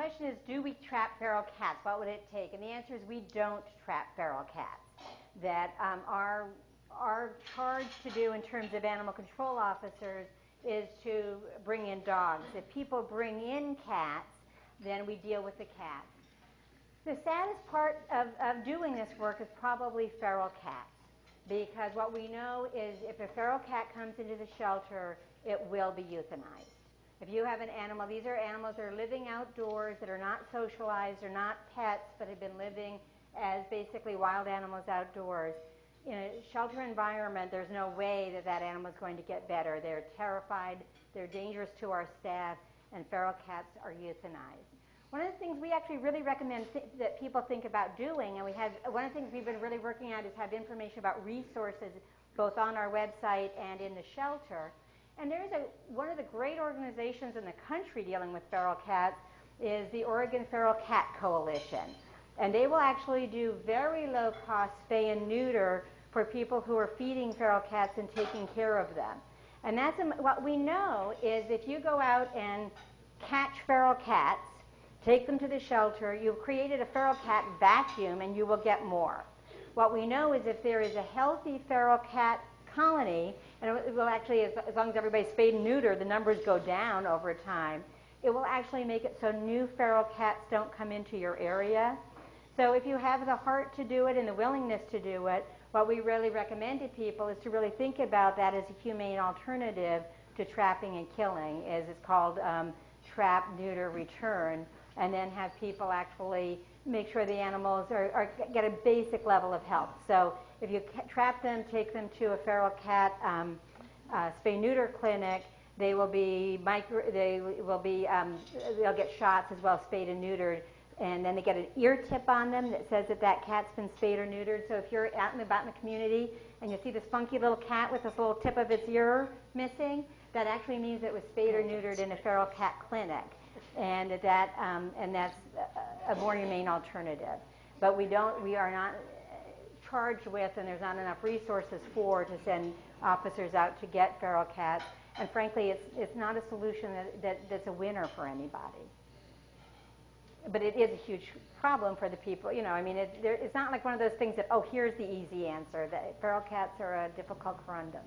question is, do we trap feral cats? What would it take? And the answer is we don't trap feral cats. That our charge to do in terms of animal control officers is to bring in dogs. If people bring in cats, then we deal with the cats. The saddest part of doing this work is probably feral cats, because what we know is if a feral cat comes into the shelter, it will be euthanized. If you have an animal, these are animals that are living outdoors, that are not socialized, they're not pets, but have been living as basically wild animals outdoors. In a shelter environment, there's no way that that animal is going to get better. They're terrified, they're dangerous to our staff, and feral cats are euthanized. One of the things we actually really recommend that people think about doing, and one of the things we've been really working at is have information about resources both on our website and in the shelter. And there's one of the great organizations in the country dealing with feral cats is the Oregon Feral Cat Coalition. And they will actually do very low cost spay and neuter for people who are feeding feral cats and taking care of them. And that's what we know is if you go out and catch feral cats, take them to the shelter, you've created a feral cat vacuum and you will get more. What we know is if there is a healthy feral cat colony, and it will actually, as long as everybody's spayed and neutered, the numbers go down over time, it will actually make it so new feral cats don't come into your area. So if you have the heart to do it and the willingness to do it, what we really recommend to people is to really think about that as a humane alternative to trapping and killing, as it's called trap, neuter, return, and then have people actually make sure the animals get a basic level of health. So if you trap them, take them to a feral cat spay-neuter clinic, they'll get shots as well, spayed and neutered, and then they get an ear tip on them that says that that cat's been spayed or neutered. So if you're out and about in the community and you see this funky little cat with this little tip of its ear missing, that actually means it was spayed or neutered in a feral cat clinic. And that's a more humane alternative. But we are not charged with, and there's not enough resources to send officers out to get feral cats. And frankly, it's not a solution that's a winner for anybody. But it is a huge problem for the people. I mean, it's not like one of those things that, oh, here's the easy answer. That feral cats are a difficult corundum.